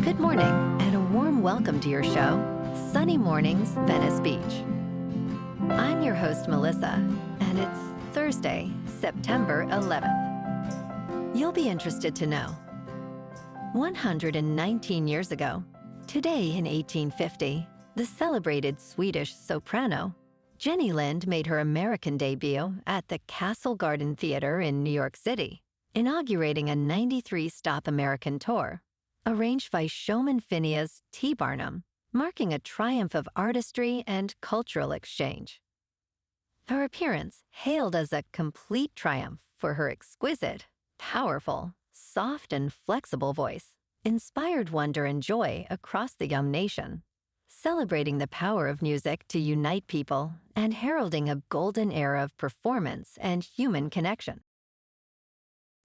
Good morning, and a warm welcome to your show, Sunny Mornings, Venice Beach. I'm your host, Melissa, and it's Thursday, September 11th. You'll be interested to know. 119 years ago, today in 1850, the celebrated Swedish soprano, Jenny Lind, made her American debut at the Castle Garden Theater in New York City, inaugurating a 93-stop American tour, arranged by showman Phineas T. Barnum, marking a triumph of artistry and cultural exchange. Her appearance, hailed as a complete triumph for her exquisite, powerful, soft and flexible voice, inspired wonder and joy across the young nation, celebrating the power of music to unite people and heralding a golden era of performance and human connection.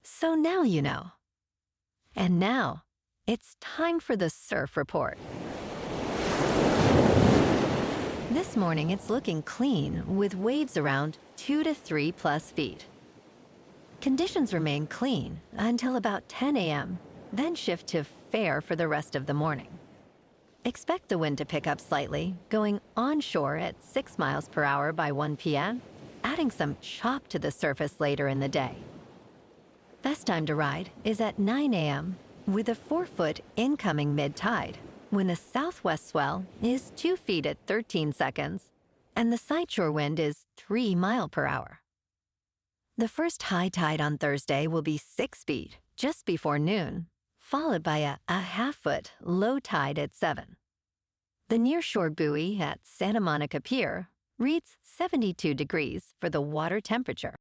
So now you know. And now, it's time for the Surf Report. This morning, it's looking clean with waves around 2 to 3 plus feet. Conditions remain clean until about 10 a.m., then shift to fair for the rest of the morning. Expect the wind to pick up slightly, going onshore at 6 miles per hour by 1 p.m., adding some chop to the surface later in the day. Best time to ride is at 9 a.m., with a 4-foot incoming mid-tide, when the southwest swell is 2 feet at 13 seconds, and the sideshore wind is 3 miles per hour. The first high tide on Thursday will be 6 feet just before noon, followed by a half-foot low tide at 7. The nearshore buoy at Santa Monica Pier reads 72 degrees for the water temperature.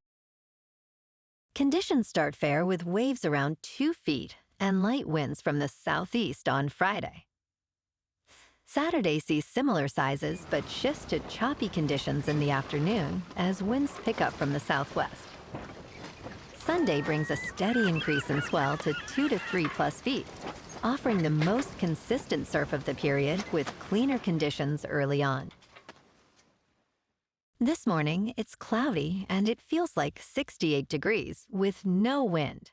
Conditions start fair with waves around 2 feet and light winds from the southeast on Friday. Saturday sees similar sizes but shifts to choppy conditions in the afternoon as winds pick up from the southwest. Sunday brings a steady increase in swell to 2 to 3 plus feet, offering the most consistent surf of the period with cleaner conditions early on. This morning, it's cloudy and it feels like 68 degrees with no wind.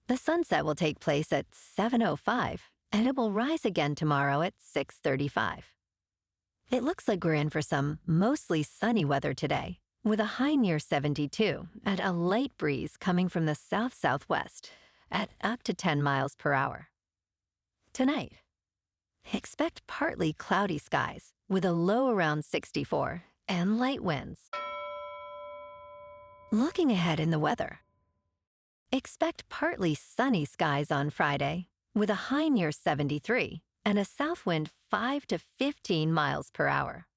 The sunset will take place at 7:05, and it will rise again tomorrow at 6:35. It looks like we're in for some mostly sunny weather today, with a high near 72 and a light breeze coming from the south-southwest at up to 10 miles per hour. Tonight, expect partly cloudy skies with a low around 64 and light winds. Looking ahead in the weather, expect partly sunny skies on Friday with a high near 73 and a south wind 5 to 15 miles per hour.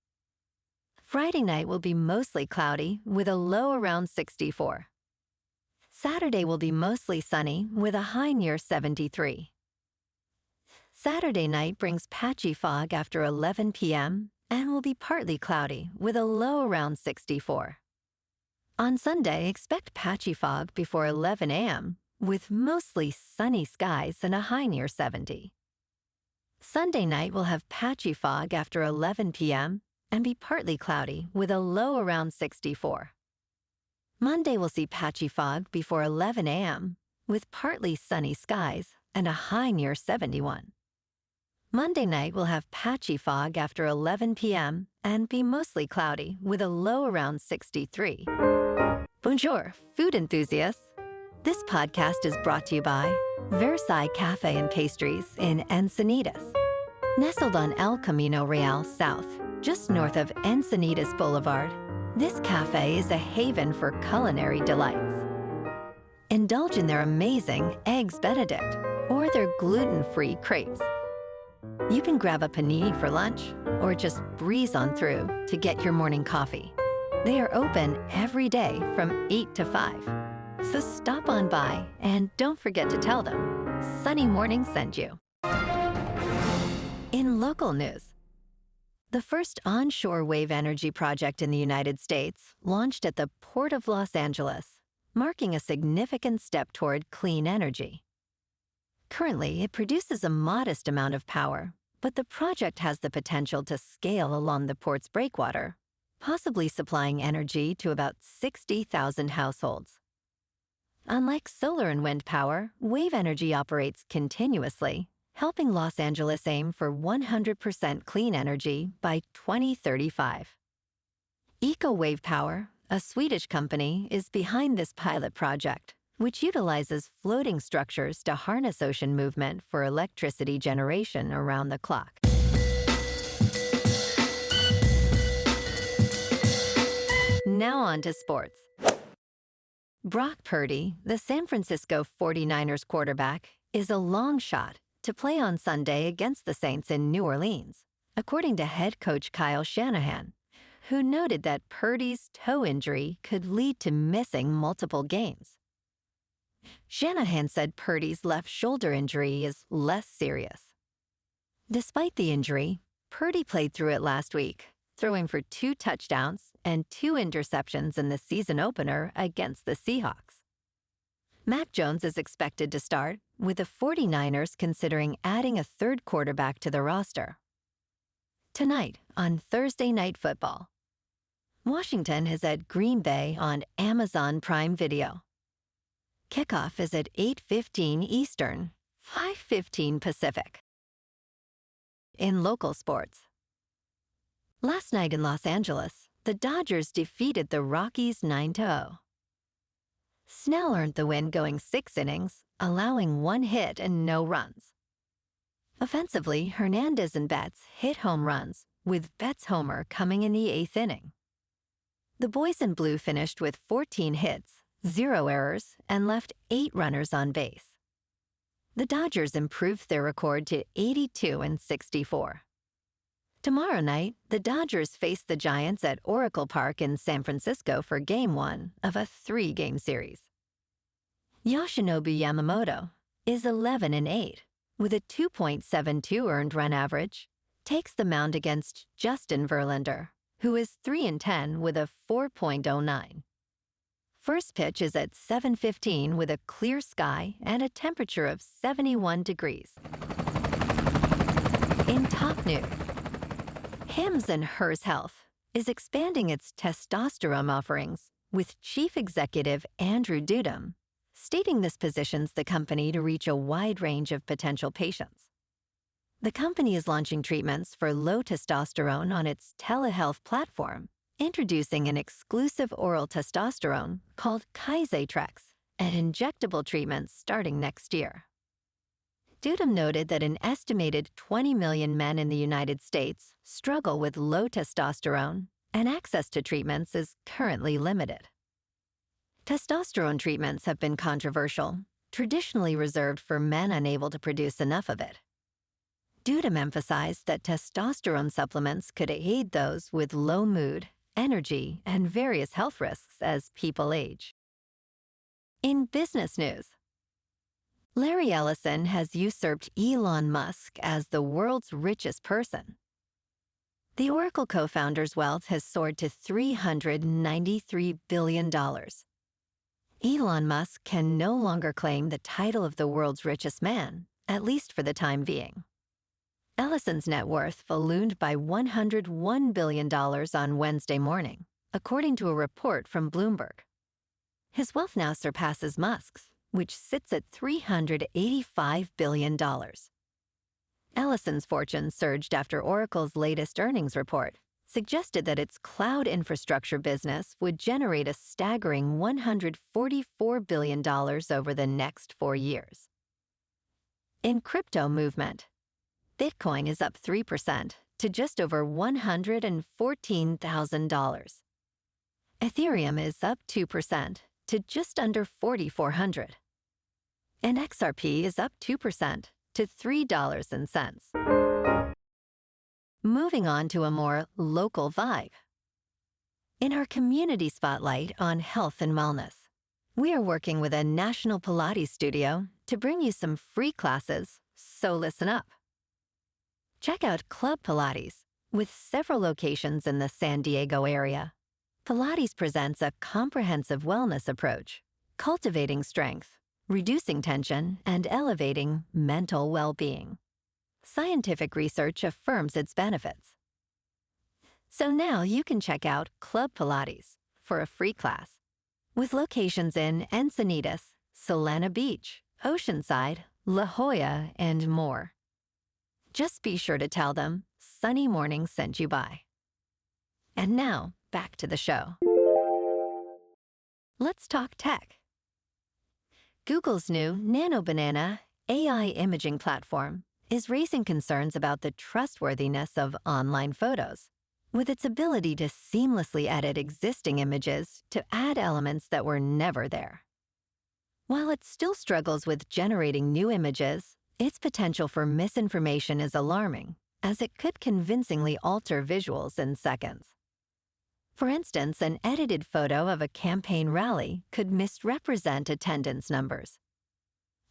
Friday night will be mostly cloudy with a low around 64. Saturday will be mostly sunny with a high near 73. Saturday night brings patchy fog after 11 p.m. and will be partly cloudy with a low around 64. On Sunday, expect patchy fog before 11 a.m. with mostly sunny skies and a high near 70. Sunday night will have patchy fog after 11 p.m. and be partly cloudy with a low around 64. Monday will see patchy fog before 11 a.m. with partly sunny skies and a high near 71. Monday night will have patchy fog after 11 p.m. and be mostly cloudy with a low around 63. Bonjour, food enthusiasts. This podcast is brought to you by Versailles Cafe and Pastries in Encinitas. Nestled on El Camino Real South, just north of Encinitas Boulevard, this cafe is a haven for culinary delights. Indulge in their amazing Eggs Benedict or their gluten-free crepes. You can grab a panini for lunch or just breeze on through to get your morning coffee. They are open every day from 8 to 5. So stop on by and don't forget to tell them Sunny Morning sent you. In local news, the first onshore wave energy project in the United States launched at the Port of Los Angeles, marking a significant step toward clean energy. Currently, it produces a modest amount of power, but the project has the potential to scale along the port's breakwater, possibly supplying energy to about 60,000 households. Unlike solar and wind power, wave energy operates continuously, helping Los Angeles aim for 100% clean energy by 2035. EcoWave Power, a Swedish company, is behind this pilot project, which utilizes floating structures to harness ocean movement for electricity generation around the clock. Now on to sports. Brock Purdy, the San Francisco 49ers quarterback, is a long shot to play on Sunday against the Saints in New Orleans, according to head coach Kyle Shanahan, who noted that Purdy's toe injury could lead to missing multiple games. Shanahan said Purdy's left shoulder injury is less serious. Despite the injury, Purdy played through it last week, throwing for 2 touchdowns and 2 interceptions in the season opener against the Seahawks. Mac Jones is expected to start, with the 49ers considering adding a third quarterback to the roster. Tonight on Thursday Night Football, Washington is at Green Bay on Amazon Prime Video. Kickoff is at 8:15 Eastern, 5:15 Pacific. In local sports, last night in Los Angeles, the Dodgers defeated the Rockies 9-0. Snell earned the win going 6 innings, allowing 1 hit and no runs. Offensively, Hernandez and Betts hit home runs, with Betts' homer coming in the 8th inning. The boys in blue finished with 14 hits, 0 errors, and left 8 runners on base. The Dodgers improved their record to 82-64. Tomorrow night, the Dodgers face the Giants at Oracle Park in San Francisco for Game 1 of a 3-game series. Yoshinobu Yamamoto is 11-8, with a 2.72 earned run average, takes the mound against Justin Verlander, who is 3-10 with a 4.09. First pitch is at 7:15 with a clear sky and a temperature of 71 degrees. In top news, Hims & Hers Health is expanding its testosterone offerings, with Chief Executive Andrew Dudum stating this positions the company to reach a wide range of potential patients. The company is launching treatments for low testosterone on its telehealth platform, introducing an exclusive oral testosterone called Kyzatrex and injectable treatments starting next year. Dudum noted that an estimated 20 million men in the United States struggle with low testosterone, and access to treatments is currently limited. Testosterone treatments have been controversial, traditionally reserved for men unable to produce enough of it. Dudum emphasized that testosterone supplements could aid those with low mood, energy, and various health risks as people age. In business news, Larry Ellison has usurped Elon Musk as the world's richest person. The Oracle co-founder's wealth has soared to $393 billion. Elon Musk can no longer claim the title of the world's richest man, at least for the time being. Ellison's net worth ballooned by $101 billion on Wednesday morning, according to a report from Bloomberg. His wealth now surpasses Musk's, which sits at $385 billion. Ellison's fortune surged after Oracle's latest earnings report suggested that its cloud infrastructure business would generate a staggering $144 billion over the next 4 years. In crypto movement, Bitcoin is up 3% to just over $114,000. Ethereum is up 2% to just under 4,400. And XRP is up 2% to $3.00. Moving on to a more local vibe. In our community spotlight on health and wellness, we are working with a national Pilates studio to bring you some free classes, so listen up. Check out Club Pilates, with several locations in the San Diego area. Pilates presents a comprehensive wellness approach, cultivating strength, reducing tension, and elevating mental well-being. Scientific research affirms its benefits. So now you can check out Club Pilates for a free class, with locations in Encinitas, Solana Beach, Oceanside, La Jolla, and more. Just be sure to tell them Sunny Morning sent you by. And now, back to the show. Let's talk tech. Google's new Nano Banana AI imaging platform is raising concerns about the trustworthiness of online photos, with its ability to seamlessly edit existing images to add elements that were never there. While it still struggles with generating new images, its potential for misinformation is alarming, as it could convincingly alter visuals in seconds. For instance, an edited photo of a campaign rally could misrepresent attendance numbers.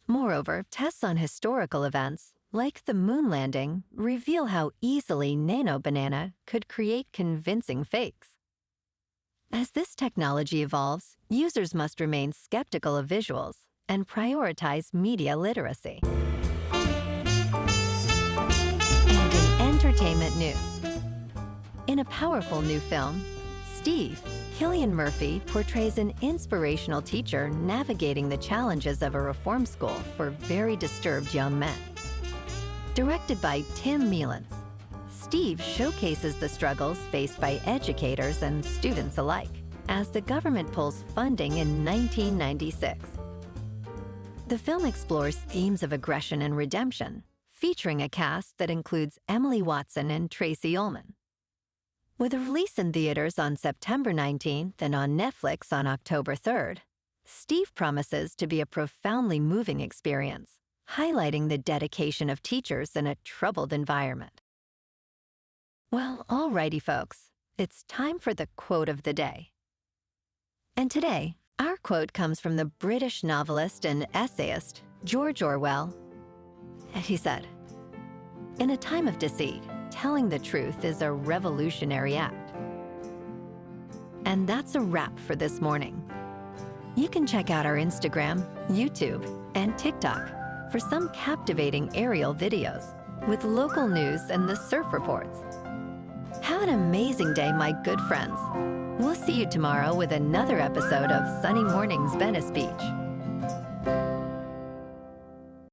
Moreover, tests on historical events, like the moon landing, reveal how easily Nano Banana could create convincing fakes. As this technology evolves, users must remain skeptical of visuals and prioritize media literacy. And in entertainment news, in a powerful new film, Steve, Cillian Murphy portrays an inspirational teacher navigating the challenges of a reform school for very disturbed young men. Directed by Tim Mealance, Steve showcases the struggles faced by educators and students alike as the government pulls funding in 1996. The film explores themes of aggression and redemption, featuring a cast that includes Emily Watson and Tracy Ullman. With a release in theaters on September 19th and on Netflix on October 3rd, Steve promises to be a profoundly moving experience, highlighting the dedication of teachers in a troubled environment. Well, alrighty, folks, it's time for the quote of the day. And today, our quote comes from the British novelist and essayist George Orwell. He said, "In a time of deceit, telling the truth is a revolutionary act." And that's a wrap for this morning. You can check out our Instagram, YouTube, and TikTok for some captivating aerial videos with local news and the surf reports. Have an amazing day, my good friends. We'll see you tomorrow with another episode of Sunny Mornings Venice Beach.